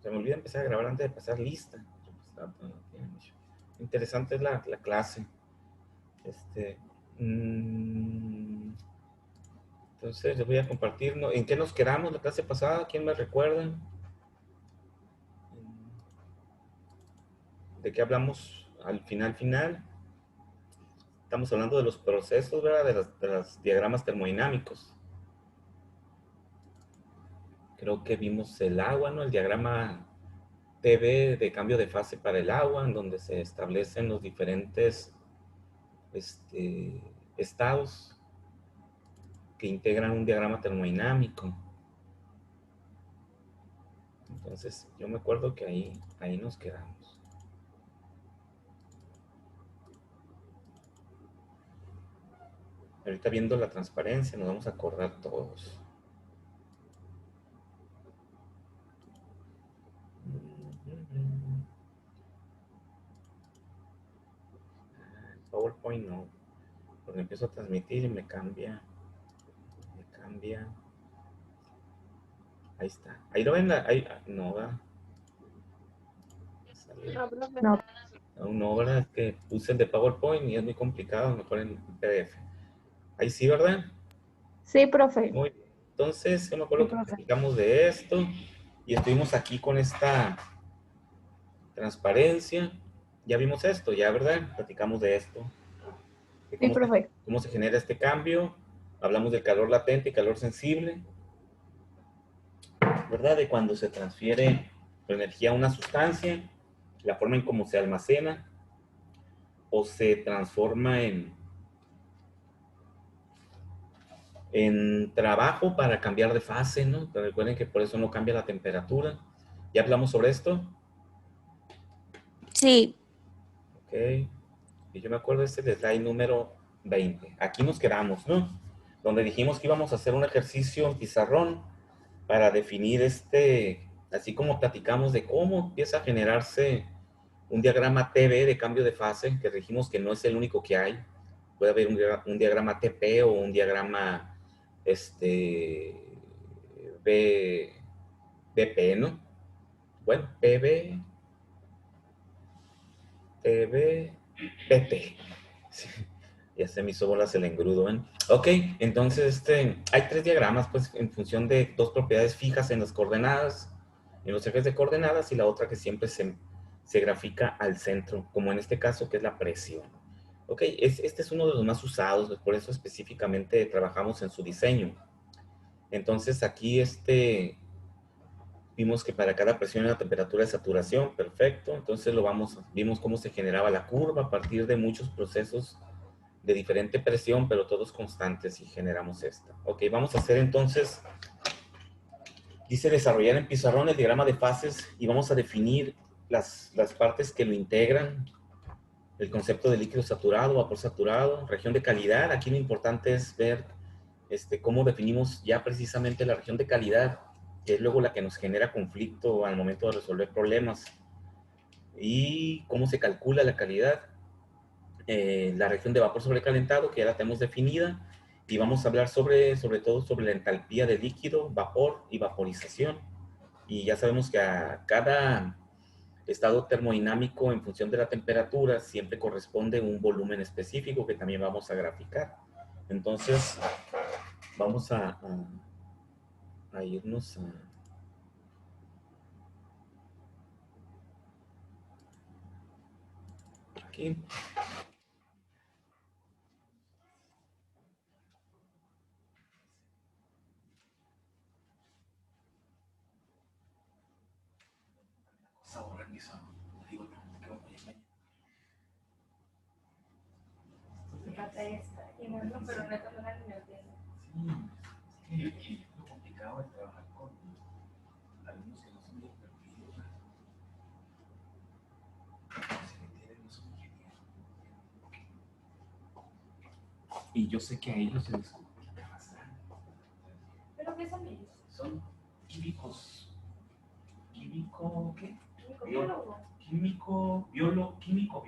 Se me olvida empezar a grabar antes de pasar lista. Interesante es la clase. Entonces les voy a compartir, ¿no? ¿En qué nos quedamos la clase pasada? ¿Quién me recuerda? ¿De qué hablamos al final? Estamos hablando de los procesos, ¿verdad? De los diagramas termodinámicos. Creo que vimos el agua, ¿no? El diagrama TB de cambio de fase para el agua, en donde se establecen los diferentes estados que integran un diagrama termodinámico. Entonces, yo me acuerdo que ahí nos quedamos. Ahorita viendo la transparencia nos vamos a acordar todos. PowerPoint no, porque empiezo a transmitir y me cambia. Ahí está. Ahí lo ven, no, ¿verdad? No. Aún no, ¿verdad? Es que puse el de PowerPoint y es muy complicado, mejor en PDF. Ahí sí, ¿verdad? Sí, profe. Muy bien. Entonces, yo me Sí, acuerdo que profe. platicamos de esto y estuvimos aquí con esta transparencia. Ya vimos esto, ya, ¿verdad? Platicamos de esto. De Sí, profe. cómo se genera este cambio. Hablamos del calor latente y calor sensible, ¿verdad? De cuando se transfiere la energía a una sustancia, la forma en cómo se almacena o se transforma en trabajo para cambiar de fase, ¿no? Pero recuerden que por eso no cambia la temperatura. ¿Ya hablamos sobre esto? Sí. Ok. Y yo me acuerdo de este slide número 20. Aquí nos quedamos, ¿no? Donde dijimos que íbamos a hacer un ejercicio en pizarrón para definir así como platicamos de cómo empieza a generarse un diagrama TB de cambio de fase, que dijimos que no es el único que hay. Puede haber un diagrama TP o un diagrama BP, ¿no? Bueno, PB, TB, PP. Sí, ya se me hizo bolas el engrudo, ¿eh? Ok, entonces hay tres diagramas, pues, en función de dos propiedades fijas en las coordenadas, en los ejes de coordenadas, y la otra que siempre se grafica al centro, como en este caso, que es la presión. Ok, este es uno de los más usados, por eso específicamente trabajamos en su diseño. Entonces aquí vimos que para cada presión y la temperatura de saturación, perfecto. Entonces vimos cómo se generaba la curva a partir de muchos procesos de diferente presión, pero todos constantes, y generamos esta. Ok, vamos a hacer entonces, dice desarrollar en pizarrón el diagrama de fases y vamos a definir las partes que lo integran, el concepto de líquido saturado, vapor saturado, región de calidad. Aquí lo importante es ver cómo definimos ya precisamente la región de calidad, que es luego la que nos genera conflicto al momento de resolver problemas, y cómo se calcula la calidad. La región de vapor sobrecalentado, que ya la tenemos definida, y vamos a hablar sobre todo sobre la entalpía de líquido, vapor y vaporización. Y ya sabemos que a cada estado termodinámico en función de la temperatura siempre corresponde un volumen específico que también vamos a graficar. Entonces, vamos a irnos aquí. Sí, lo complicado de trabajar con alumnos que no son de perfil, no son ingenieros. Y yo sé que a ellos se les complica bastante. ¿Pero qué son ellos? Son químicos. ¿Químico qué? Biólogo. Químico, biólogo clínico,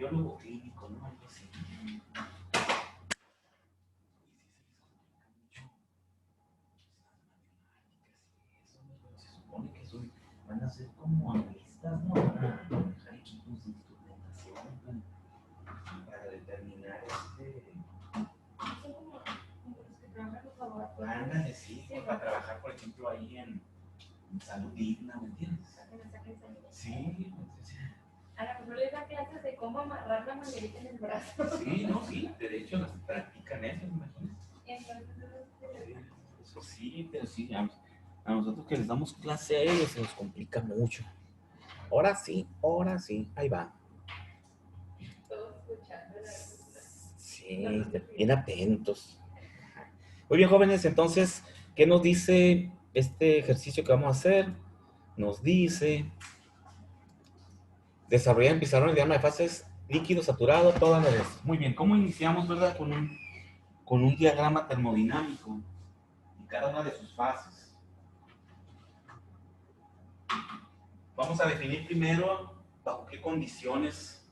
¿no? Algo así. Se supone que van a ser como analistas, ¿no? Para manejar equipos de instrumentación, para determinar Son como los que trabajan los laboratorios. ándale, sí, Sí, para trabajar, por ejemplo, ahí en salud digna, ¿me entiendes? para que me saquen sangre. Sí, sí. A lo mejor les da clases de cómo amarrar la manguerita en el brazo. Sí, no, sí, de hecho las practican eso, imagínate. Entonces, Eso sí, pero sí, a nosotros que les damos clase a ellos se nos complica mucho. Ahora sí, ahí va. todos escuchando. Sí, bien atentos. Muy bien, jóvenes, entonces, ¿qué nos dice este ejercicio que vamos a hacer? Nos dice desarrollar en pizarrón el diagrama de fases líquido, saturado, todas las veces. Muy bien, ¿cómo iniciamos, verdad? Con un diagrama termodinámico y cada una de sus fases. Vamos a definir primero bajo qué condiciones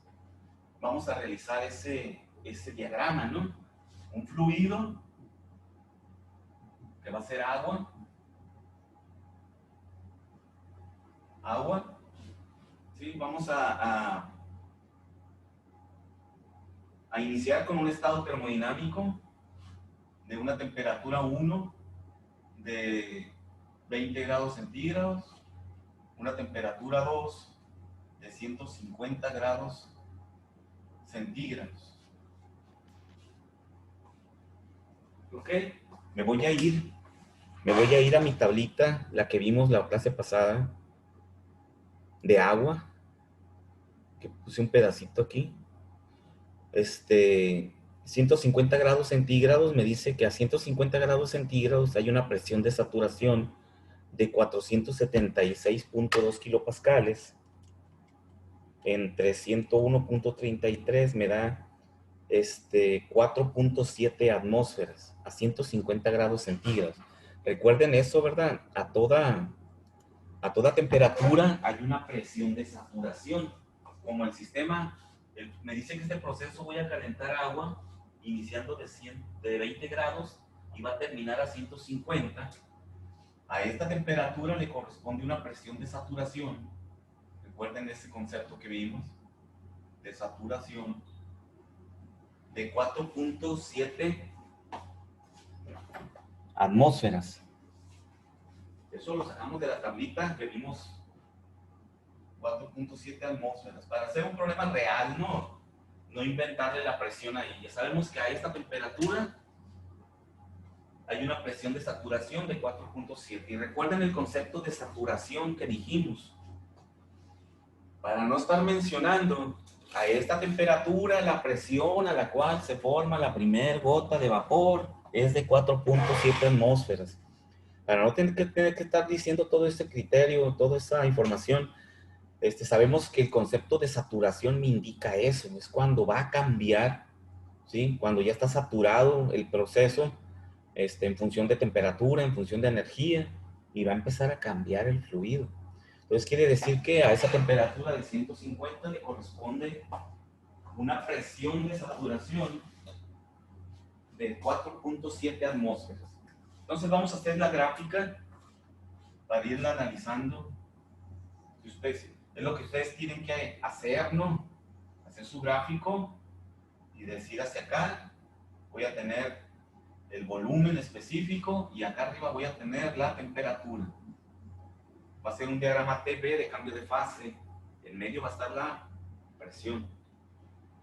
vamos a realizar ese diagrama, ¿no? Un fluido, que va a ser agua, ¿sí? Vamos a iniciar con un estado termodinámico de una temperatura 1 de 20 grados centígrados, una temperatura 2 de 150 grados centígrados. ¿Ok? Me voy a ir a mi tablita, la que vimos la clase pasada, de agua, que puse un pedacito aquí. 150 grados centígrados me dice que a 150 grados centígrados hay una presión de saturación de 476.2 kilopascales. Entre 101.33 me da 4.7 atmósferas a 150 grados centígrados. Recuerden eso, ¿verdad? A toda temperatura hay una presión de saturación. Como el sistema me dice que este proceso voy a calentar agua iniciando de 20 grados y va a terminar a 150. A esta temperatura le corresponde una presión de saturación. Recuerden ese concepto que vimos de saturación de 4.7 atmósferas. Eso lo sacamos de la tablita que vimos, 4.7 atmósferas. Para hacer un problema real, no inventarle la presión ahí. Ya sabemos que a esta temperatura hay una presión de saturación de 4.7. Y recuerden el concepto de saturación que dijimos. Para no estar mencionando a esta temperatura, la presión a la cual se forma la primera gota de vapor es de 4.7 atmósferas. Para no tener que estar diciendo todo este criterio, toda esa información, sabemos que el concepto de saturación me indica eso, es cuando va a cambiar, ¿sí? Cuando ya está saturado el proceso, en función de temperatura, en función de energía, y va a empezar a cambiar el fluido. Entonces quiere decir que a esa temperatura de 150 le corresponde una presión de saturación de 4.7 atmósferas. Entonces vamos a hacer la gráfica para irla analizando. Es lo que ustedes tienen que hacer, ¿no? Hacer su gráfico y decir hacia acá voy a tener el volumen específico y acá arriba voy a tener la temperatura. Va a ser un diagrama TB de cambio de fase. En medio va a estar la presión.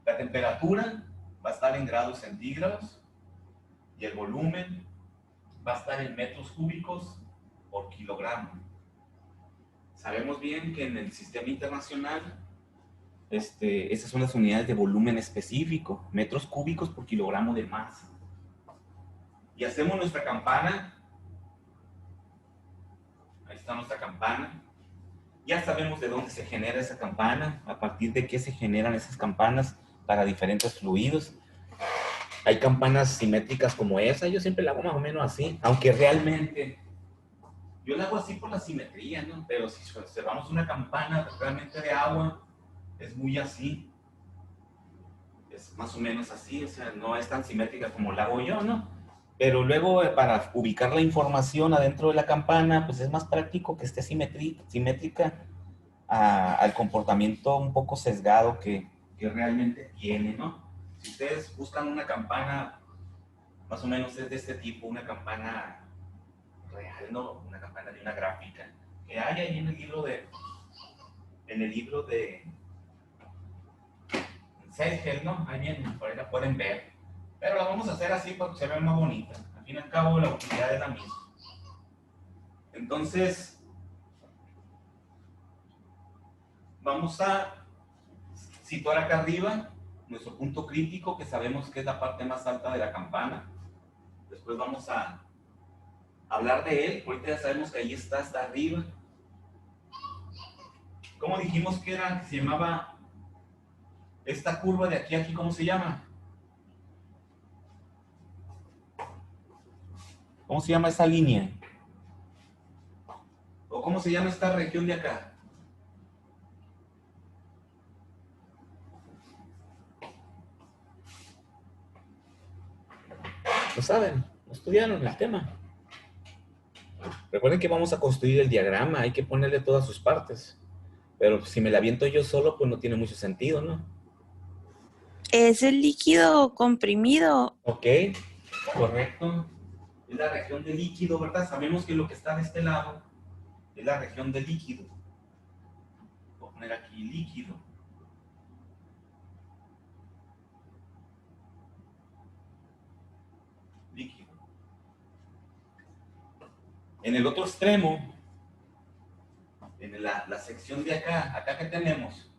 La temperatura va a estar en grados centígrados y el volumen va a estar en metros cúbicos por kilogramo. Sabemos bien que en el sistema internacional esas son las unidades de volumen específico, metros cúbicos por kilogramo de masa. Y hacemos nuestra campana. Ahí está nuestra campana. Ya sabemos de dónde se genera esa campana, a partir de qué se generan esas campanas para diferentes fluidos. Hay campanas simétricas como esa, yo siempre la hago más o menos así, aunque realmente yo la hago así por la simetría, ¿no? Pero si observamos una campana realmente de agua, es muy así. Es más o menos así, o sea, no es tan simétrica como la hago yo, ¿no? Pero luego para ubicar la información adentro de la campana, pues es más práctico que esté simétrica al comportamiento un poco sesgado que realmente tiene, ¿no? Si ustedes buscan una campana, más o menos es de este tipo, una campana real, ¿no? Una campana de una gráfica, que hay ahí en el libro de Segel, ¿no? Ahí viene, por ahí la pueden ver. Pero la vamos a hacer así porque se ve más bonita. Al fin y al cabo, la utilidad es la misma. Entonces, vamos a situar acá arriba nuestro punto crítico, que sabemos que es la parte más alta de la campana. Después vamos a hablar de él. Ahorita ya sabemos que ahí está hasta arriba. ¿Cómo dijimos que era? Que se llamaba esta curva de aquí a aquí, ¿cómo se llama? ¿Cómo se llama esa línea? ¿O cómo se llama esta región de acá? ¿Lo saben? ¿No estudiaron el tema? Recuerden que vamos a construir el diagrama, hay que ponerle todas sus partes. Pero si me la aviento yo solo, pues no tiene mucho sentido, ¿no? Es el líquido comprimido. Ok, correcto. Es la región de líquido, ¿verdad? Sabemos que lo que está de este lado es la región de líquido. Voy a poner aquí líquido. Líquido. En el otro extremo, en la sección de acá que tenemos.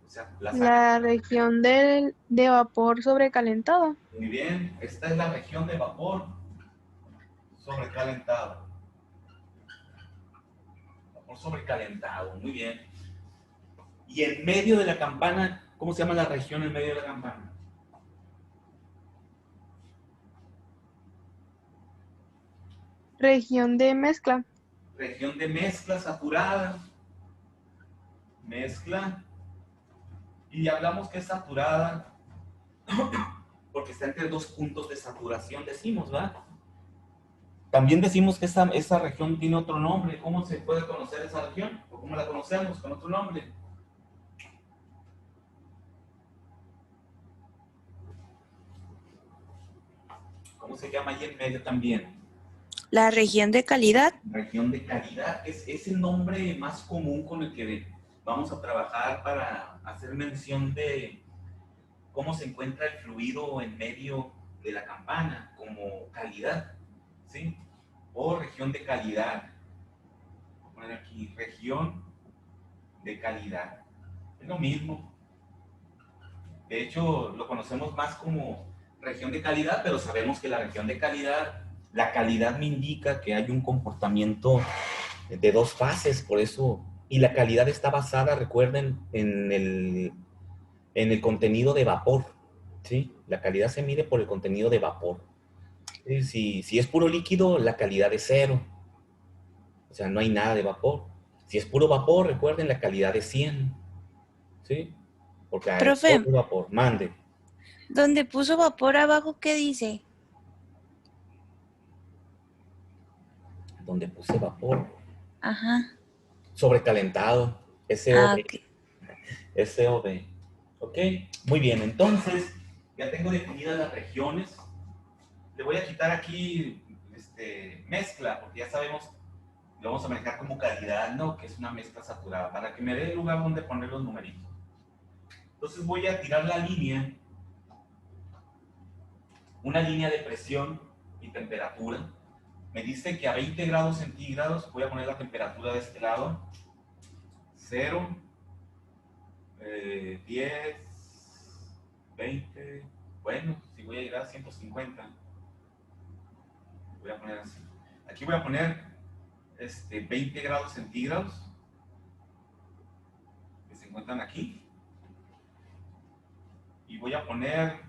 O sea, La región de vapor sobrecalentado. muy bien, esta es la región de vapor sobrecalentado. Vapor sobrecalentado, muy bien. Y en medio de la campana, ¿cómo se llama la región en medio de la campana? Región de mezcla. Región de mezcla saturada. Mezcla. Y hablamos que es saturada porque está entre dos puntos de saturación, decimos, ¿verdad? También decimos que esa región tiene otro nombre. ¿Cómo se puede conocer esa región? ¿O cómo la conocemos con otro nombre? ¿Cómo se llama ahí en medio también? La región de calidad. Región de calidad, que es el nombre más común con el que vamos a trabajar para hacer mención de cómo se encuentra el fluido en medio de la campana, como calidad, ¿sí? O región de calidad. Voy a poner aquí, región de calidad. Es lo mismo. De hecho, lo conocemos más como región de calidad, pero sabemos que la región de calidad, la calidad me indica que hay un comportamiento de dos fases, por eso, y la calidad está basada, recuerden, en el contenido de vapor, ¿sí? La calidad se mide por el contenido de vapor. Si es puro líquido, la calidad es 0, o sea, no hay nada de vapor. Si es puro vapor, recuerden, la calidad es 100, ¿sí? Porque hay Profe, puro vapor, mande. donde puso vapor abajo, ¿qué dice? Donde puse vapor, Ajá. sobrecalentado, Ah, SOB, ok. SOB. ¿Ok? Muy bien, entonces ya tengo definidas las regiones. Le voy a quitar aquí mezcla, porque ya sabemos, lo vamos a manejar como calidad, ¿no? Que es una mezcla saturada, para que me dé el lugar donde poner los numeritos. Entonces voy a tirar la línea, una línea de presión y temperatura. Me dice que a 20 grados centígrados, voy a poner la temperatura de este lado, 0, 10, 20, bueno, si voy a llegar a 150, voy a poner así. Aquí voy a poner 20 grados centígrados, que se encuentran aquí. Y voy a poner,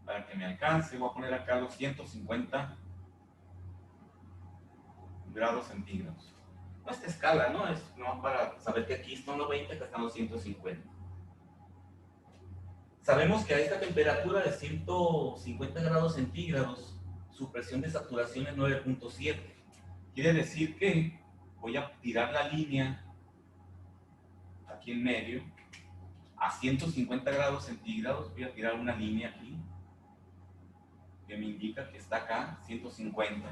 para que me alcance, voy a poner acá los 150 grados centígrados. No esta escala, ¿no? Es no para saber que aquí están los 20, acá están los 150. Sabemos que a esta temperatura de 150 grados centígrados, su presión de saturación es 9.7. Quiere decir que voy a tirar la línea aquí en medio a 150 grados centígrados. Voy a tirar una línea aquí que me indica que está acá, 150.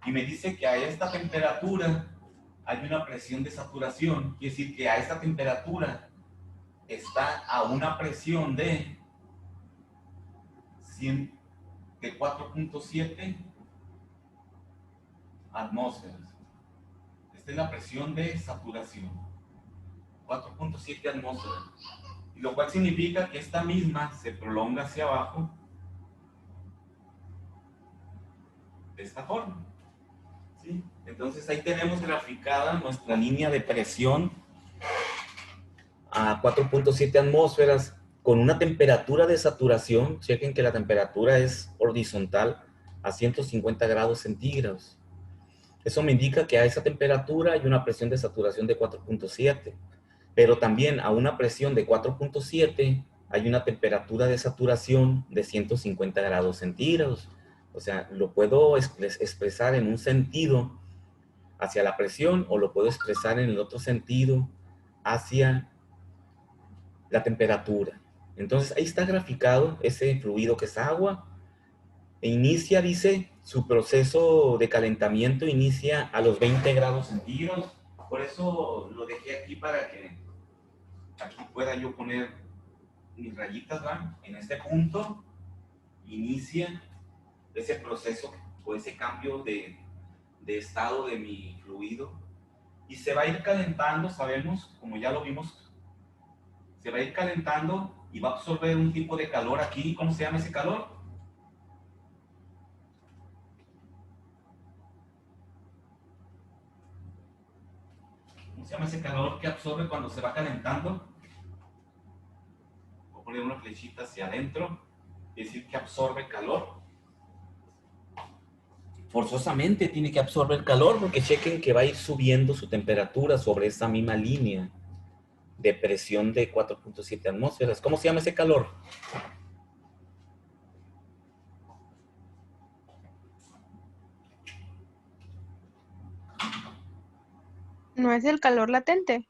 Y me dice que a esta temperatura hay una presión de saturación. Quiere decir que a esta temperatura está a una presión de 4.7 atmósferas. Esta es la presión de saturación, 4.7 atmósferas. Y lo cual significa que esta misma se prolonga hacia abajo de esta forma. ¿Sí? Entonces ahí tenemos graficada nuestra línea de presión a 4.7 atmósferas con una temperatura de saturación. Chequen que la temperatura es horizontal a 150 grados centígrados. Eso me indica que a esa temperatura hay una presión de saturación de 4.7, pero también a una presión de 4.7 hay una temperatura de saturación de 150 grados centígrados. O sea, lo puedo expresar en un sentido hacia la presión o lo puedo expresar en el otro sentido hacia la temperatura. Entonces ahí está graficado ese fluido que es agua. E inicia, dice, su proceso de calentamiento inicia a los 20 grados centígrados. Por eso lo dejé aquí para que aquí pueda yo poner mis rayitas, ¿verdad? En este punto inicia ese proceso o ese cambio de estado de mi fluido y se va a ir calentando, sabemos, como ya lo vimos, se va a ir calentando y va a absorber un tipo de calor aquí. ¿Cómo se llama ese calor? ¿Cómo se llama ese calor que absorbe cuando se va calentando? Voy a poner una flechita hacia adentro, es decir, que absorbe calor. Forzosamente tiene que absorber calor porque chequen que va a ir subiendo su temperatura sobre esa misma línea de presión de 4.7 atmósferas. ¿Cómo se llama ese calor? ¿No es el calor latente?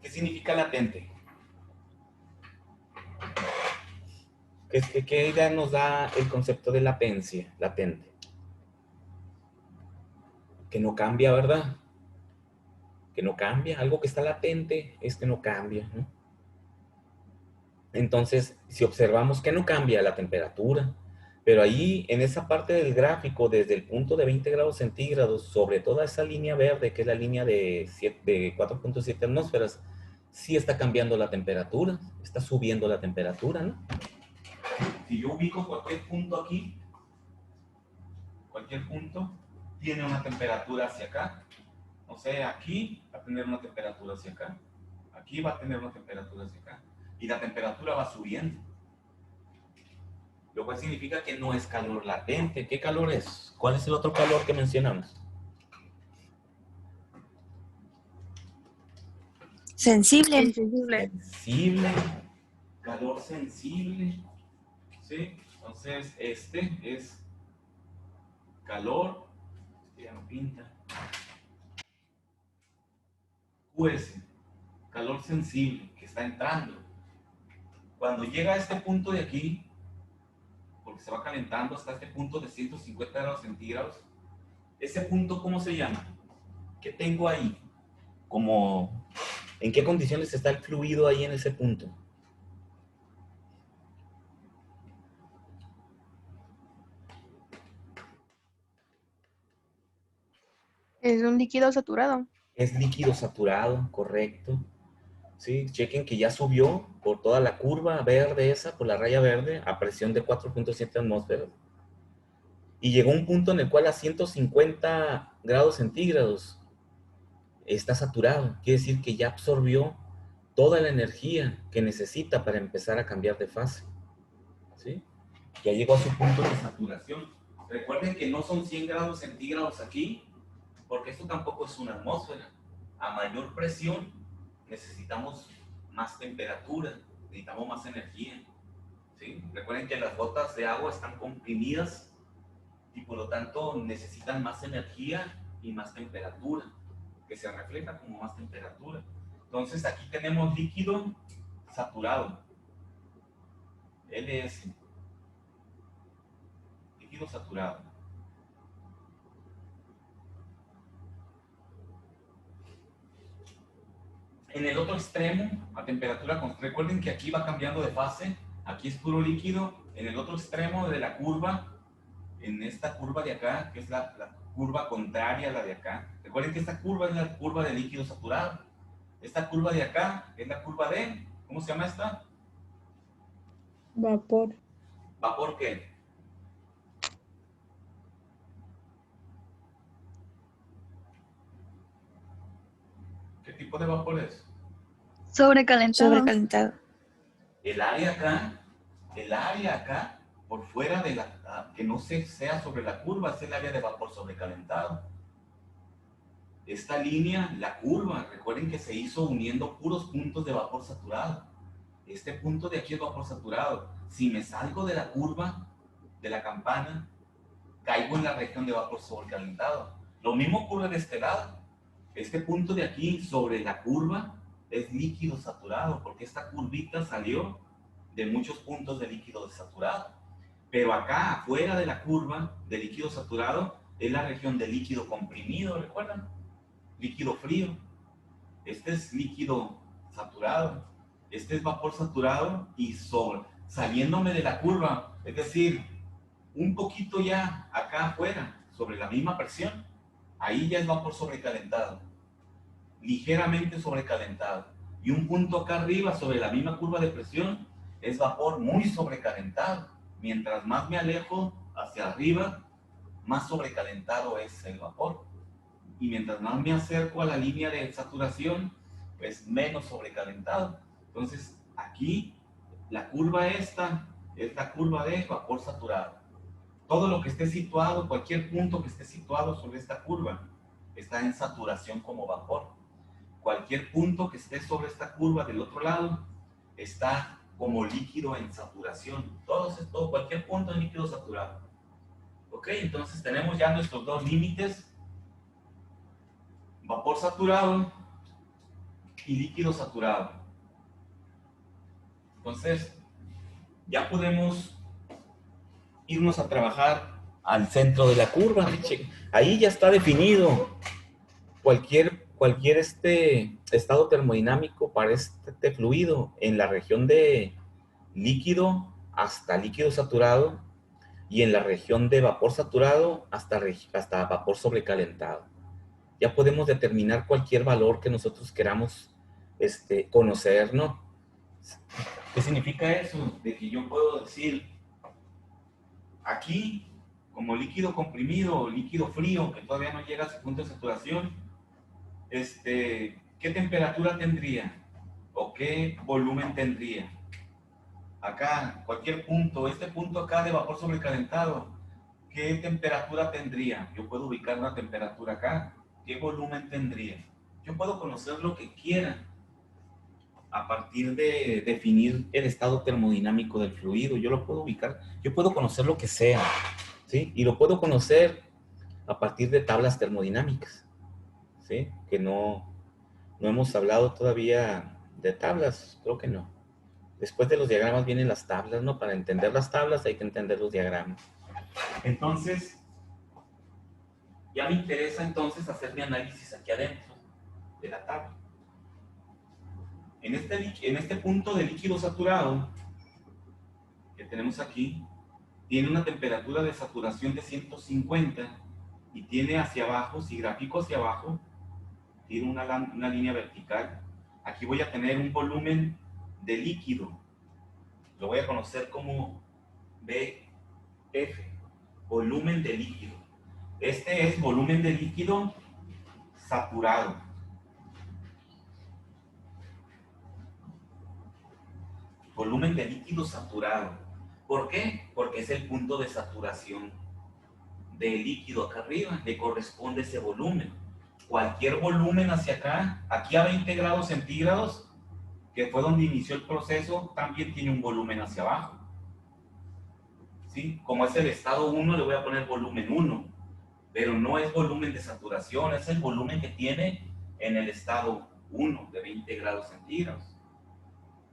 ¿Qué significa latente? ¿Qué idea nos da el concepto de latencia? Latente. Que no cambia, ¿verdad? Que no cambia. Algo que está latente es que no cambia, ¿no? Entonces, si observamos que no cambia la temperatura, pero ahí en esa parte del gráfico, desde el punto de 20 grados centígrados, sobre toda esa línea verde, que es la línea de 4.7 atmósferas, sí está cambiando la temperatura, está subiendo la temperatura, ¿no? Si yo ubico cualquier punto aquí, cualquier punto tiene una temperatura hacia acá. O sea, aquí va a tener una temperatura hacia acá. Aquí va a tener una temperatura hacia acá. Y la temperatura va subiendo. Lo cual significa que no es calor latente. ¿Qué calor es? ¿Cuál es el otro calor que mencionamos? Sensible. Sensible. Sensible. Calor sensible. ¿Sí? Entonces, este es calor. Este ya no pinta. QS. Calor sensible que está entrando. Cuando llega a este punto de aquí, porque se va calentando hasta este punto de 150 grados centígrados, ese punto, ¿cómo se llama? ¿Qué tengo ahí? ¿En qué condiciones está el fluido ahí en ese punto? Es un líquido saturado. Es líquido saturado, correcto. Sí, chequen que ya subió por toda la curva verde esa, por la raya verde, a presión de 4.7 atmósferas. Y llegó un punto en el cual a 150 grados centígrados está saturado. Quiere decir que ya absorbió toda la energía que necesita para empezar a cambiar de fase. ¿Sí? Ya llegó a su punto de saturación. Recuerden que no son 100 grados centígrados aquí, porque esto tampoco es una atmósfera. A mayor presión necesitamos más temperatura, necesitamos más energía. ¿Sí? Recuerden que las gotas de agua están comprimidas y por lo tanto necesitan más energía y más temperatura, que se refleja como más temperatura. Entonces aquí tenemos líquido saturado, LS, líquido saturado. En el otro extremo, a temperatura constante, recuerden que aquí va cambiando de fase, aquí es puro líquido, en el otro extremo de la curva, en esta curva de acá, que es la curva contraria a la de acá, recuerden que esta curva es la curva de líquido saturado, esta curva de acá es la curva de, ¿cómo se llama esta? Vapor. ¿Vapor qué? ¿Qué tipo de vapor es? Sobrecalentado. Sobrecalentado. El área acá, por fuera de la, que no sea sobre la curva, es el área de vapor sobrecalentado. Esta línea, la curva, recuerden que se hizo uniendo puros puntos de vapor saturado. Este punto de aquí es vapor saturado. Si me salgo de la curva, de la campana, caigo en la región de vapor sobrecalentado. Lo mismo ocurre de este lado. Este punto de aquí sobre la curva es líquido saturado, porque esta curvita salió de muchos puntos de líquido saturado. Pero acá, afuera de la curva de líquido saturado, es la región de líquido comprimido, ¿recuerdan? Líquido frío. Este es líquido saturado. Este es vapor saturado y saliéndome de la curva, es decir, un poquito ya acá afuera, sobre la misma presión, ahí ya es vapor sobrecalentado, ligeramente sobrecalentado. Y un punto acá arriba, sobre la misma curva de presión, es vapor muy sobrecalentado. Mientras más me alejo hacia arriba, más sobrecalentado es el vapor. Y mientras más me acerco a la línea de saturación, pues menos sobrecalentado. Entonces, aquí, la curva esta es la curva de vapor saturado. Todo lo que esté situado, cualquier punto que esté situado sobre esta curva, está en saturación como vapor. Cualquier punto que esté sobre esta curva del otro lado, está como líquido en saturación. Cualquier punto es líquido saturado. Ok, entonces tenemos ya nuestros dos límites. Vapor saturado y líquido saturado. Entonces, ya podemos irnos a trabajar al centro de la curva. Ahí ya está definido cualquier estado termodinámico para este fluido en la región de líquido hasta líquido saturado y en la región de vapor saturado hasta vapor sobrecalentado. Ya podemos determinar cualquier valor que nosotros queramos conocer, ¿no? ¿Qué significa eso? De que yo puedo decir, aquí, como líquido comprimido o líquido frío, que todavía no llega a su punto de saturación, ¿qué temperatura tendría? ¿O qué volumen tendría? Acá, cualquier punto, este punto acá de vapor sobrecalentado, ¿qué temperatura tendría? Yo puedo ubicar una temperatura acá. ¿Qué volumen tendría? Yo puedo conocer lo que quiera a partir de definir el estado termodinámico del fluido. Yo lo puedo ubicar, yo puedo conocer lo que sea, ¿sí? Y lo puedo conocer a partir de tablas termodinámicas, ¿sí? Que no hemos hablado todavía de tablas, creo que no. Después de los diagramas vienen las tablas, ¿no? Para entender las tablas hay que entender los diagramas. Entonces, ya me interesa entonces hacer mi análisis aquí adentro de la tabla. En este punto de líquido saturado que tenemos aquí, tiene una temperatura de saturación de 150 y tiene hacia abajo, si grafico hacia abajo, tiene una línea vertical. Aquí voy a tener un volumen de líquido. Lo voy a conocer como BF, volumen de líquido. Este es volumen de líquido saturado. Volumen de líquido saturado. ¿Por qué? Porque es el punto de saturación del líquido acá arriba. Le corresponde ese volumen. Cualquier volumen hacia acá, aquí a 20 grados centígrados, que fue donde inició el proceso, también tiene un volumen hacia abajo. ¿Sí? Como es el estado 1, le voy a poner volumen 1, pero no es volumen de saturación, es el volumen que tiene en el estado 1 de 20 grados centígrados.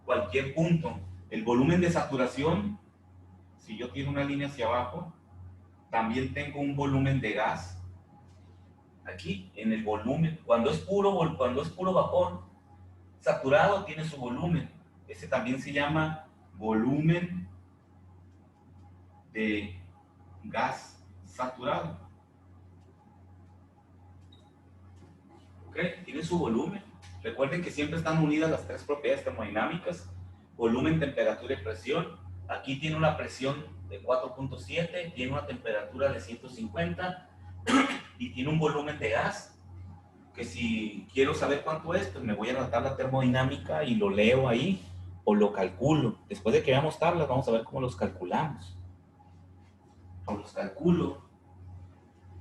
Cualquier punto. El volumen de saturación, si yo tiro una línea hacia abajo, también tengo un volumen de gas aquí en el volumen. Cuando es puro vapor saturado, tiene su volumen. Ese también se llama volumen de gas saturado. ¿Ok? Tiene su volumen. Recuerden que siempre están unidas las tres propiedades termodinámicas: volumen, temperatura y presión. Aquí tiene una presión de 4.7, tiene una temperatura de 150 y tiene un volumen de gas que, si quiero saber cuánto es, pues me voy a la tabla termodinámica y lo leo ahí o lo calculo. Después de que veamos tablas, vamos a ver cómo los calculamos. O los calculo.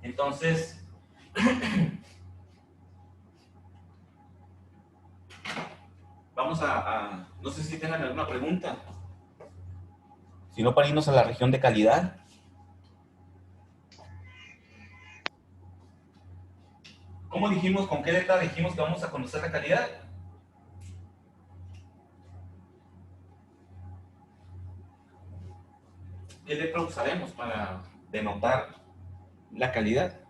Entonces, vamos a no sé si tengan alguna pregunta. Si no, para irnos a la región de calidad. ¿Cómo dijimos, con qué letra dijimos que vamos a conocer la calidad? ¿Qué letra usaremos para denotar la calidad?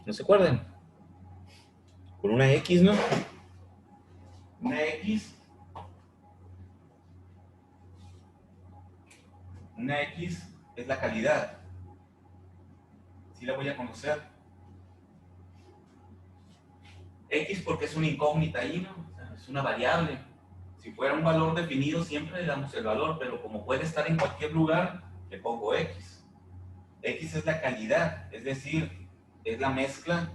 ¿No se acuerdan? Con una X, ¿no? Una X. Una X es la calidad. Sí la voy a conocer. X porque es una incógnita ahí, ¿no? O sea, es una variable. Si fuera un valor definido, siempre le damos el valor, pero como puede estar en cualquier lugar, le pongo X. X es la calidad, es decir, es la mezcla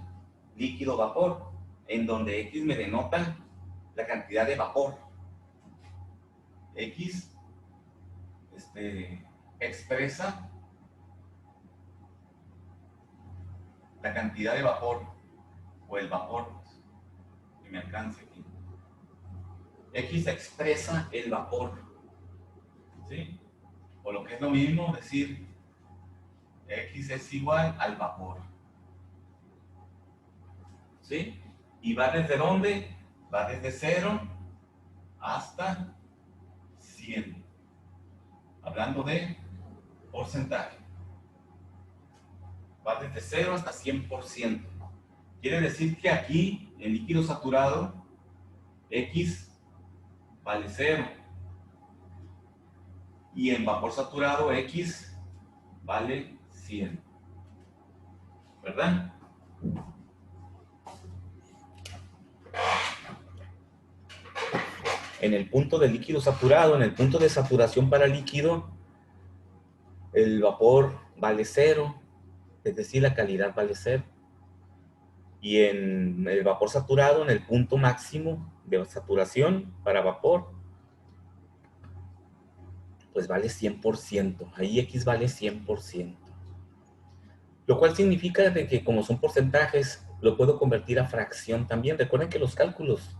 líquido-vapor, en donde X me denota la cantidad de vapor. X expresa la cantidad de vapor, o el vapor, que me alcance aquí. X expresa el vapor, ¿sí? O lo que es lo mismo, decir X es igual al vapor, ¿sí? ¿Y va desde dónde? Va desde 0 hasta 100. Hablando de porcentaje. Va desde 0 hasta 100%. Quiere decir que aquí, en líquido saturado, X vale 0. Y en vapor saturado, X vale 100. ¿Verdad? En el punto de líquido saturado, en el punto de saturación para líquido, el vapor vale 0, es decir, la calidad vale 0. Y en el vapor saturado, en el punto máximo de saturación para vapor, pues vale 100%. Ahí X vale 100%. Lo cual significa de que, como son porcentajes, lo puedo convertir a fracción también. Recuerden que los cálculos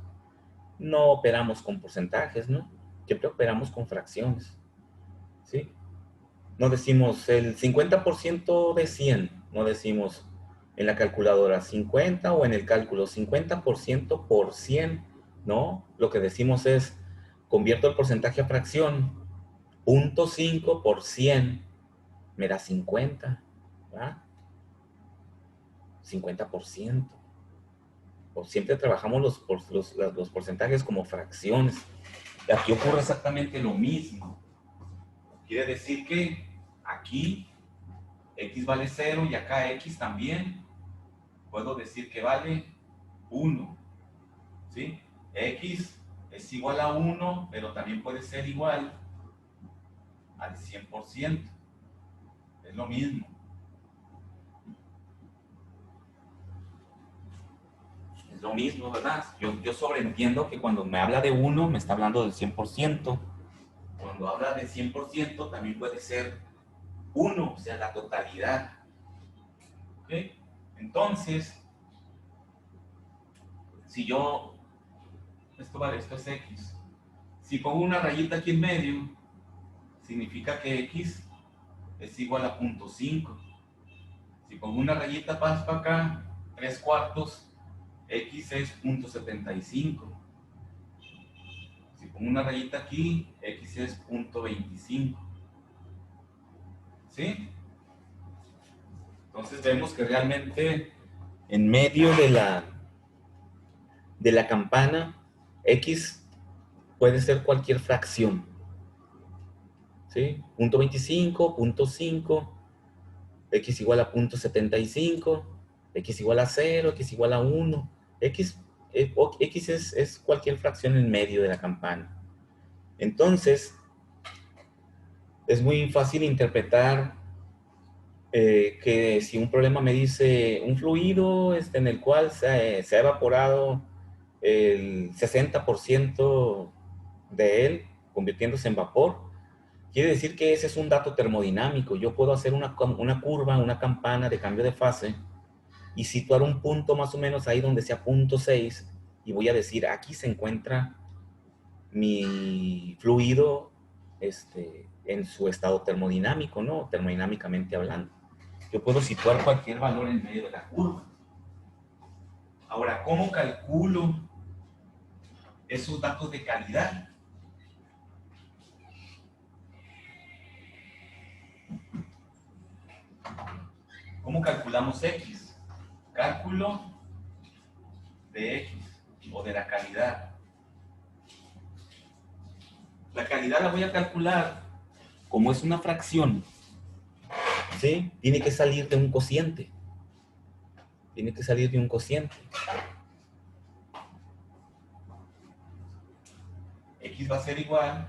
no operamos con porcentajes, ¿no? Siempre operamos con fracciones, ¿sí? No decimos el 50% de 100, no decimos en la calculadora 50 o en el cálculo 50% por 100, ¿no? Lo que decimos es, convierto el porcentaje a fracción, 0.5 por 100 me da 50, ¿verdad? 50%. O siempre trabajamos los porcentajes como fracciones. Aquí ocurre exactamente lo mismo. Quiere decir que aquí X vale 0 y acá X también. Puedo decir que vale 1. ¿Sí? X es igual a 1, pero también puede ser igual al 100%. Es lo mismo. Es lo mismo, ¿verdad? Yo sobreentiendo que cuando me habla de 1, me está hablando del 100%. Cuando habla de 100%, también puede ser 1, o sea, la totalidad. ¿Ok? Entonces, si yo, esto es X. Si pongo una rayita aquí en medio, significa que X es igual a 0.5. Si pongo una rayita para acá, 3/4, X es 0.75. Si pongo una rayita aquí, X es 0.25. ¿Sí? Entonces vemos que realmente en medio de la campana, X puede ser cualquier fracción. ¿Sí? 0.25, 0.5, X igual a 0.75, X igual a 0, X igual a 1. X es cualquier fracción en medio de la campana. Entonces, es muy fácil interpretar que si un problema me dice un fluido en el cual se ha evaporado el 60% de él, convirtiéndose en vapor, quiere decir que ese es un dato termodinámico. Yo puedo hacer una curva, una campana de cambio de fase y situar un punto más o menos ahí donde sea 0.6 y voy a decir, aquí se encuentra mi fluido en su estado termodinámico, ¿no? Termodinámicamente hablando. Yo puedo situar cualquier valor en medio de la curva. Ahora, ¿cómo calculo esos datos de calidad? ¿Cómo calculamos X? Cálculo de X o de la calidad. La calidad la voy a calcular como es una fracción, ¿sí? Tiene que salir de un cociente. Tiene que salir de un cociente. X va a ser igual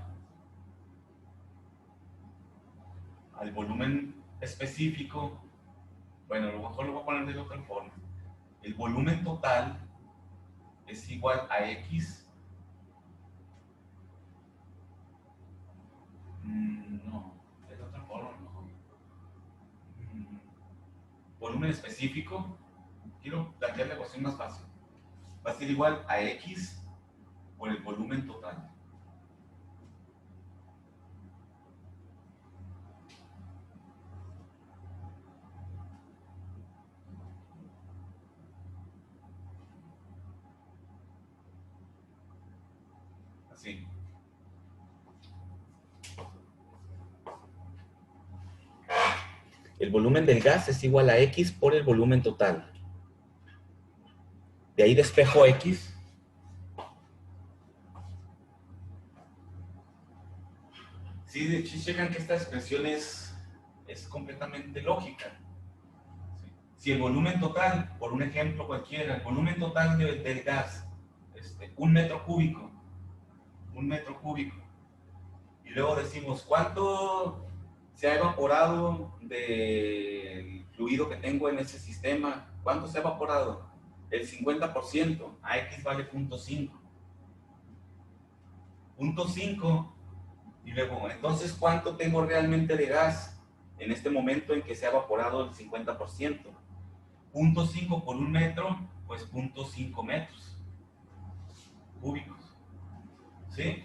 al volumen específico. Bueno, a lo mejor lo voy a poner de otra forma. El volumen total es igual a X. No, de otra forma mejor. Volumen específico. Quiero plantear la ecuación más fácil. Va a ser igual a X por el volumen total. Así. El volumen del gas es igual a X por el volumen total. De ahí despejo X. Sí, de hecho, checan que esta expresión es completamente lógica. ¿Sí? Si el volumen total, por un ejemplo cualquiera, el volumen total del gas, 1 metro cúbico, y luego decimos, ¿cuánto se ha evaporado del fluido que tengo en ese sistema? ¿Cuánto se ha evaporado? El 50%, a X vale 0.5. 0.5. Y luego, entonces, ¿cuánto tengo realmente de gas en este momento en que se ha evaporado el 50%? 0.5 por 1 metro, pues 0.5 metros cúbicos. ¿Sí?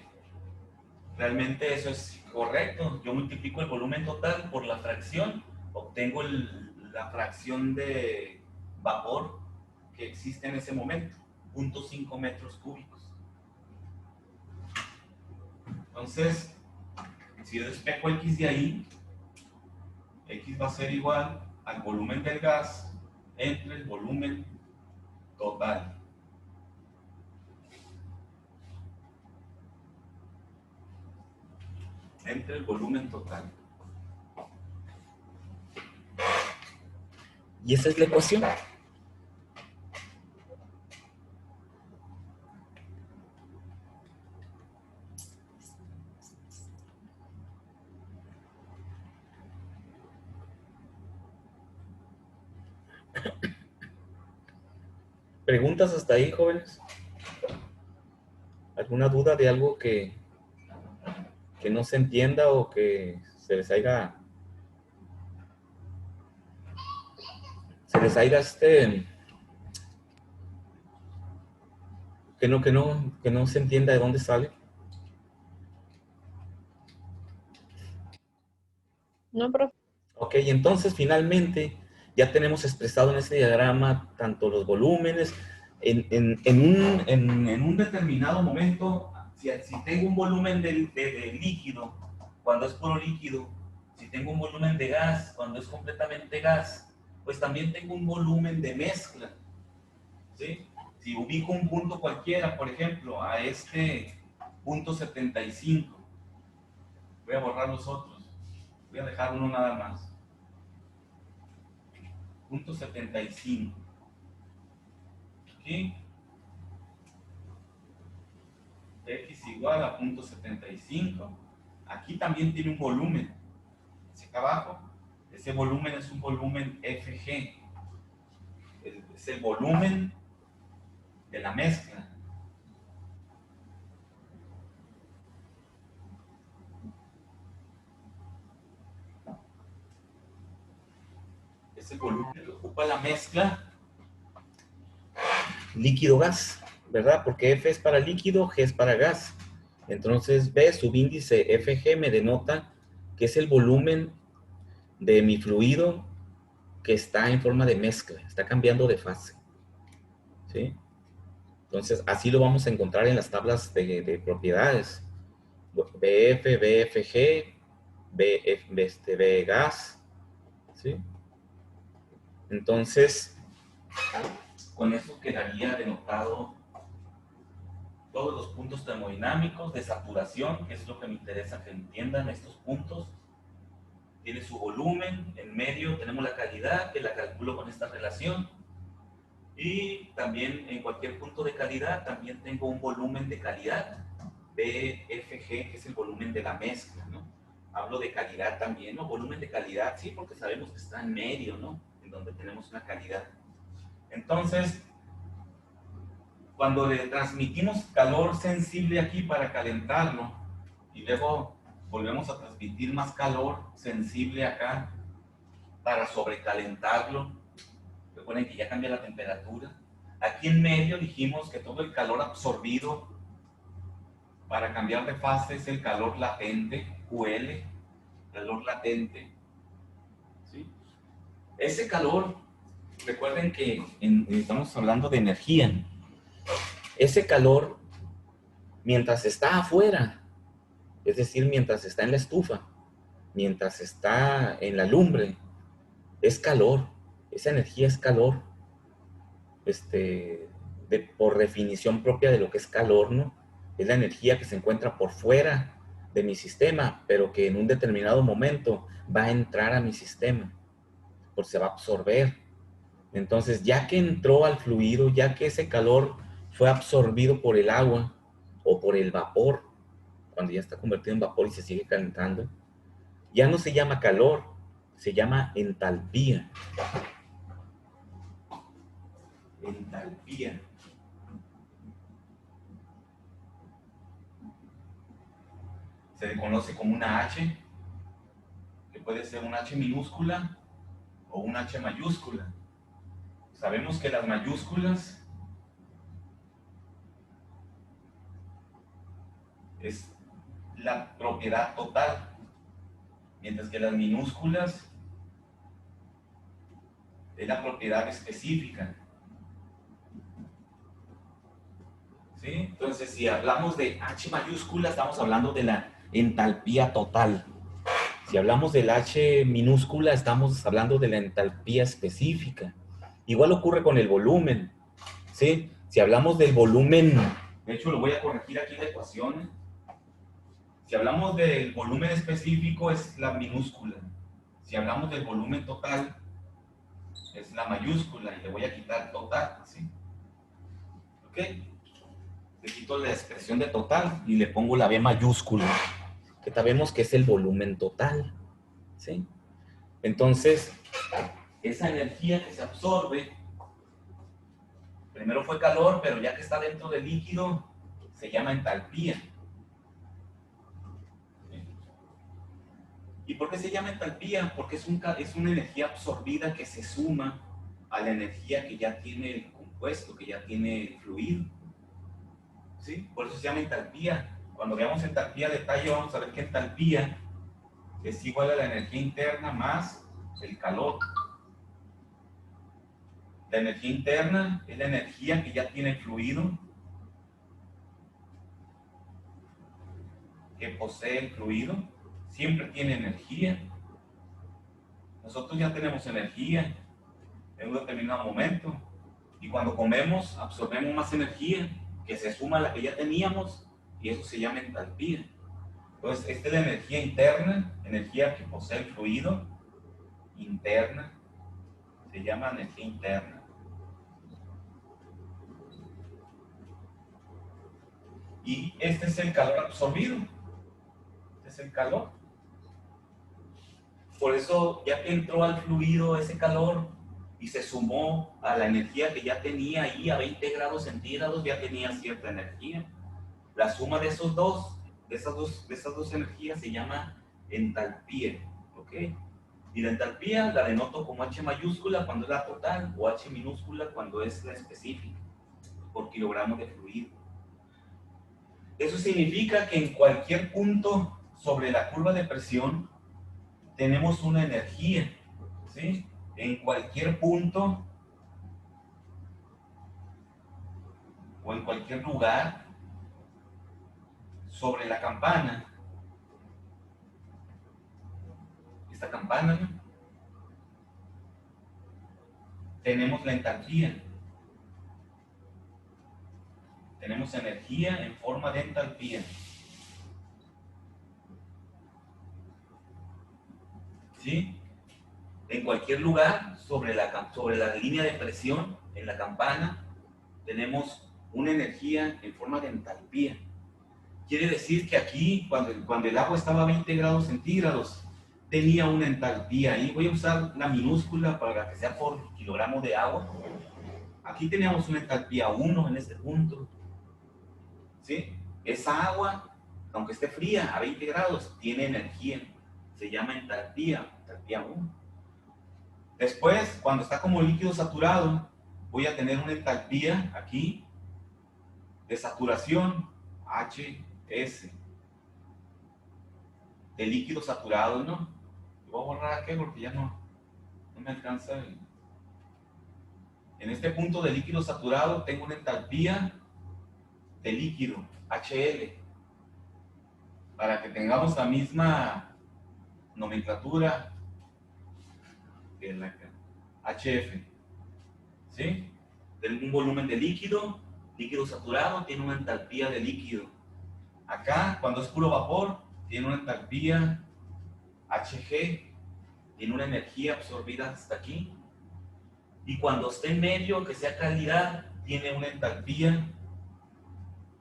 Realmente eso es correcto. Yo multiplico el volumen total por la fracción, obtengo la fracción de vapor que existe en ese momento, 0.5 metros cúbicos. Entonces, si yo despejo X de ahí, X va a ser igual al volumen del gas entre el volumen total. Entre el volumen total. Y esa es la ecuación. ¿Preguntas hasta ahí, jóvenes? ¿Alguna duda de algo que no se entienda o que se les haya les haya que no se entienda de dónde sale. No, profe. Ok, entonces finalmente ya tenemos expresado en este diagrama tanto los volúmenes. En un determinado momento, si tengo un volumen de líquido, cuando es puro líquido, si tengo un volumen de gas, cuando es completamente gas, pues también tengo un volumen de mezcla, ¿sí? Si ubico un punto cualquiera, por ejemplo, a este punto 75, voy a borrar los otros, voy a dejar uno nada más. Punto 75. ¿Sí? X igual a punto 75. Aquí también tiene un volumen. Hacia acá abajo, ese volumen es un volumen FG. Es el volumen de la mezcla. Es el volumen que ocupa la mezcla líquido-gas, ¿verdad? Porque F es para líquido, G es para gas. Entonces, B, subíndice FG me denota que es el volumen de mi fluido que está en forma de mezcla, está cambiando de fase. ¿Sí? Entonces, así lo vamos a encontrar en las tablas de propiedades. BF, BFG, B gas. ¿Sí? Entonces, con eso quedaría denotado todos los puntos termodinámicos de saturación, que es lo que me interesa que entiendan estos puntos. Tiene su volumen, en medio tenemos la calidad, que la calculo con esta relación. Y también en cualquier punto de calidad, también tengo un volumen de calidad, BFG, que es el volumen de la mezcla, ¿no? Hablo de calidad también, ¿no? Volumen de calidad, sí, porque sabemos que está en medio, ¿no? En donde tenemos una calidad. Entonces, cuando le transmitimos calor sensible aquí para calentarlo, y luego volvemos a transmitir más calor sensible acá para sobrecalentarlo, recuerden que ya cambia la temperatura. Aquí en medio dijimos que todo el calor absorbido para cambiar de fase es el calor latente, QL, calor latente. ¿Sí? Ese calor, recuerden que estamos hablando de energía. Ese calor, mientras está afuera, es decir, mientras está en la estufa, mientras está en la lumbre, es calor. Esa energía es calor. Por definición propia de lo que es calor, ¿no? Es la energía que se encuentra por fuera de mi sistema, pero que en un determinado momento va a entrar a mi sistema, porque se va a absorber. Entonces, ya que entró al fluido, ya que ese calor fue absorbido por el agua o por el vapor, cuando ya está convertido en vapor y se sigue calentando, ya no se llama calor, se llama entalpía. Entalpía. Se le conoce como una H, que puede ser una H minúscula o una H mayúscula. Sabemos que las mayúsculas es la propiedad total, mientras que las minúsculas es la propiedad específica. ¿Sí? Entonces, si hablamos de H mayúscula, estamos hablando de la entalpía total. Si hablamos del H minúscula, estamos hablando de la entalpía específica. Igual ocurre con el volumen, ¿sí? Si hablamos del volumen, de hecho lo voy a corregir aquí la ecuación. Si hablamos del volumen específico, es la minúscula. Si hablamos del volumen total, es la mayúscula, y le voy a quitar total, ¿sí? ¿Ok? Le quito la expresión de total y le pongo la B mayúscula, que sabemos que es el volumen total, ¿sí? Entonces, esa energía que se absorbe, primero fue calor, pero ya que está dentro del líquido, se llama entalpía. ¿Sí? ¿Y por qué se llama entalpía? Porque es una energía absorbida que se suma a la energía que ya tiene el compuesto, que ya tiene el fluido. ¿Sí? Por eso se llama entalpía. Cuando veamos entalpía a detalle, vamos a ver que entalpía es igual a la energía interna más el calor. La energía interna es la energía que ya tiene el fluido, que posee el fluido, siempre tiene energía. Nosotros ya tenemos energía en un determinado momento, y cuando comemos absorbemos más energía que se suma a la que ya teníamos, y eso se llama entalpía. Entonces, esta es la energía interna, energía que posee el fluido, interna, se llama energía interna. Y este es el calor absorbido, este es el calor. Por eso, ya que entró al fluido ese calor y se sumó a la energía que ya tenía ahí a 20 grados centígrados, ya tenía cierta energía. La suma de esas dos energías se llama entalpía, ¿ok? Y la entalpía la denoto como H mayúscula cuando es la total, o H minúscula cuando es la específica, por kilogramo de fluido. Eso significa que en cualquier punto sobre la curva de presión tenemos una energía, ¿sí? En cualquier punto o en cualquier lugar sobre la campana, esta campana, ¿no? Tenemos la entalpía. Tenemos energía en forma de entalpía. ¿Sí? En cualquier lugar sobre la línea de presión, en la campana, tenemos una energía en forma de entalpía. Quiere decir que aquí, cuando el agua estaba a 20 grados centígrados, tenía una entalpía ahí. Voy a usar la minúscula para que sea por kilogramo de agua. Aquí teníamos una entalpía 1 en este punto. ¿Sí? Esa agua, aunque esté fría a 20 grados, tiene energía. Se llama entalpía 1. Después, cuando está como líquido saturado, voy a tener una entalpía aquí de saturación, HS, de líquido saturado, ¿no? Voy a borrar aquí porque ya no me alcanza. En este punto de líquido saturado tengo una entalpía de líquido, HL, para que tengamos la misma nomenclatura que la HF, ¿sí? Tengo un volumen de líquido saturado tiene una entalpía de líquido. Acá, cuando es puro vapor, tiene una entalpía HG, tiene una energía absorbida hasta aquí. Y cuando esté en medio, que sea calidad, tiene una entalpía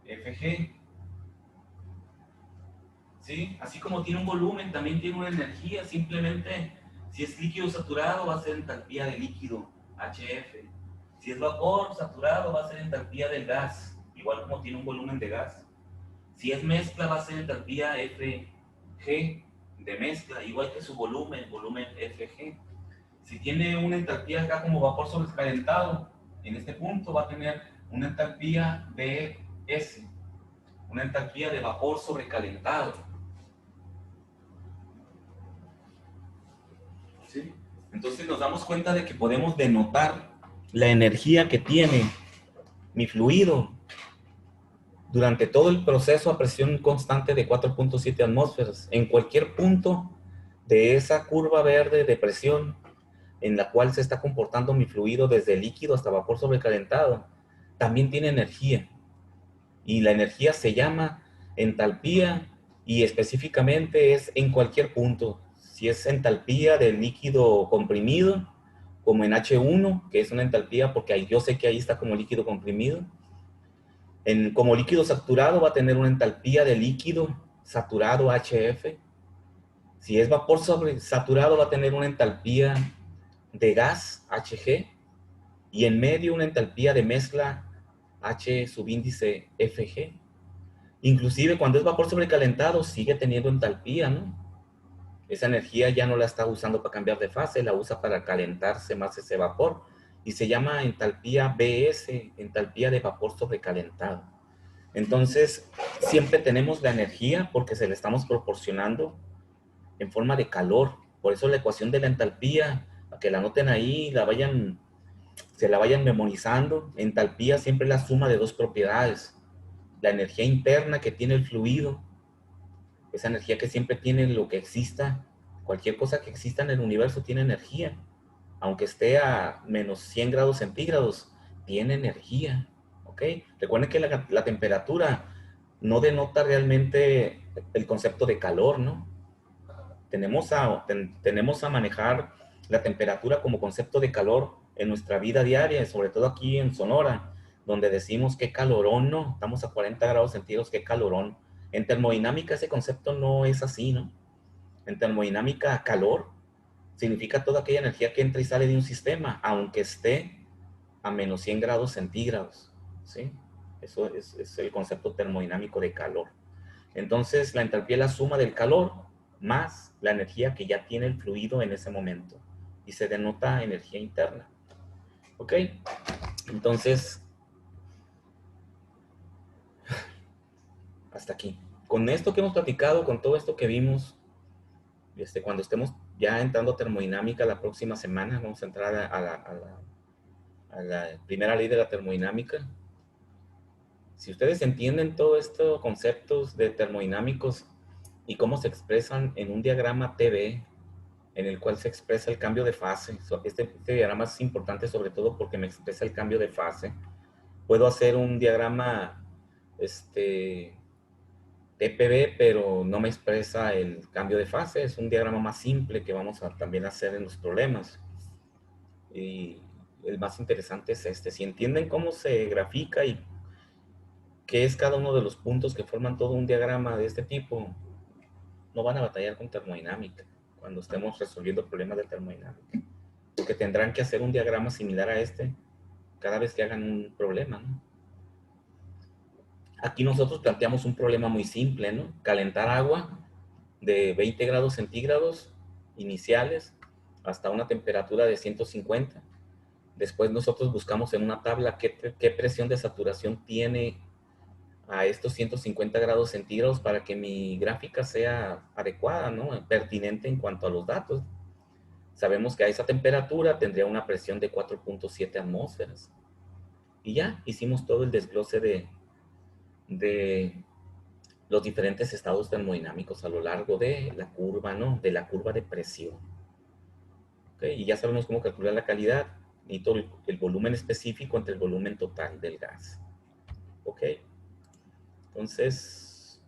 FG. ¿Sí? Así como tiene un volumen, también tiene una energía. Simplemente, si es líquido saturado, va a ser entalpía de líquido, HF. Si es vapor saturado, va a ser entalpía del gas, igual como tiene un volumen de gas. Si es mezcla, va a ser entalpía FG de mezcla, igual que su volumen FG. Si tiene una entalpía acá como vapor sobrecalentado, en este punto va a tener una entalpía BS, una entalpía de vapor sobrecalentado. ¿Sí? Entonces nos damos cuenta de que podemos denotar la energía que tiene mi fluido durante todo el proceso a presión constante de 4.7 atmósferas. En cualquier punto de esa curva verde de presión en la cual se está comportando mi fluido desde líquido hasta vapor sobrecalentado, también tiene energía. Y la energía se llama entalpía y específicamente es en cualquier punto. Si es entalpía del líquido comprimido, como en H1, que es una entalpía porque ahí, yo sé que ahí está como líquido comprimido. Como líquido saturado va a tener una entalpía de líquido saturado HF. Si es vapor sobresaturado va a tener una entalpía de gas HG. Y en medio una entalpía de mezcla H subíndice FG. Inclusive cuando es vapor sobrecalentado sigue teniendo entalpía, ¿no? Esa energía ya no la está usando para cambiar de fase, la usa para calentarse más ese vapor y se llama entalpía BS, entalpía de vapor sobrecalentado. Entonces, siempre tenemos la energía porque se la estamos proporcionando en forma de calor. Por eso la ecuación de la entalpía, para que la anoten ahí, se la vayan memorizando. Entalpía siempre es la suma de dos propiedades. La energía interna que tiene el fluido, esa energía que siempre tiene lo que exista, cualquier cosa que exista en el universo tiene energía. Aunque esté a menos 100 grados centígrados, tiene energía. ¿Ok? Recuerden que la temperatura no denota realmente el concepto de calor, ¿no? Tenemos a manejar la temperatura como concepto de calor en nuestra vida diaria, sobre todo aquí en Sonora, donde decimos qué calorón, ¿no? Estamos a 40 grados centígrados, qué calorón. En termodinámica ese concepto no es así, ¿no? En termodinámica, calor significa toda aquella energía que entra y sale de un sistema, aunque esté a menos 100 grados centígrados, ¿sí? Eso es el concepto termodinámico de calor. Entonces, la entalpía es la suma del calor más la energía que ya tiene el fluido en ese momento. Y se denota energía interna. ¿Ok? Entonces, hasta aquí. Con esto que hemos platicado, con todo esto que vimos, cuando estemos ya entrando a termodinámica la próxima semana, vamos a entrar a la primera ley de la termodinámica. Si ustedes entienden todos estos conceptos de termodinámicos y cómo se expresan en un diagrama TV, en el cual se expresa el cambio de fase, este diagrama es importante sobre todo porque me expresa el cambio de fase. Puedo hacer un diagrama TPB, pero no me expresa el cambio de fase. Es un diagrama más simple que vamos a también hacer en los problemas. Y el más interesante es este. Si entienden cómo se grafica y qué es cada uno de los puntos que forman todo un diagrama de este tipo, no van a batallar con termodinámica cuando estemos resolviendo problemas de termodinámica. Porque tendrán que hacer un diagrama similar a este cada vez que hagan un problema, ¿no? Aquí nosotros planteamos un problema muy simple, ¿no? Calentar agua de 20 grados centígrados iniciales hasta una temperatura de 150. Después nosotros buscamos en una tabla qué presión de saturación tiene a estos 150 grados centígrados para que mi gráfica sea adecuada, ¿no? Pertinente en cuanto a los datos. Sabemos que a esa temperatura tendría una presión de 4.7 atmósferas. Y ya hicimos todo el desglose de los diferentes estados termodinámicos a lo largo de la curva, ¿no? De la curva de presión. ¿Okay? Y ya sabemos cómo calcular la calidad y todo el volumen específico entre el volumen total del gas. ¿Ok? Entonces,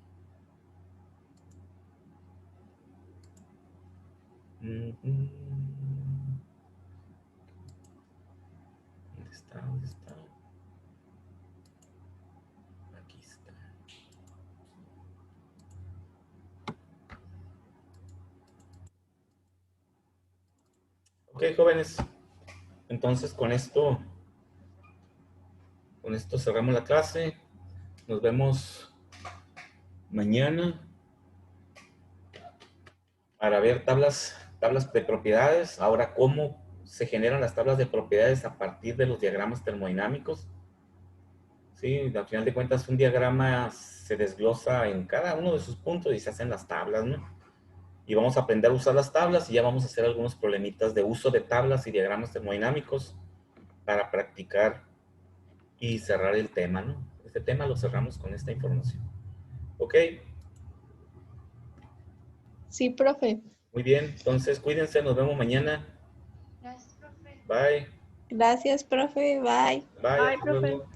¿dónde está? ¿Dónde está? Aquí está. Ok, jóvenes. Entonces, con esto cerramos la clase. Nos vemos mañana para ver tablas de propiedades. Ahora, cómo se generan las tablas de propiedades a partir de los diagramas termodinámicos. Sí, al final de cuentas, un diagrama se desglosa en cada uno de sus puntos y se hacen las tablas, ¿no? Y vamos a aprender a usar las tablas y ya vamos a hacer algunos problemitas de uso de tablas y diagramas termodinámicos para practicar y cerrar el tema, ¿no? Este tema lo cerramos con esta información. ¿Ok? Sí, profe. Muy bien, entonces cuídense, nos vemos mañana. Gracias, profe. Bye. Gracias, profe. Bye. Bye, Bye, hasta profe. luego.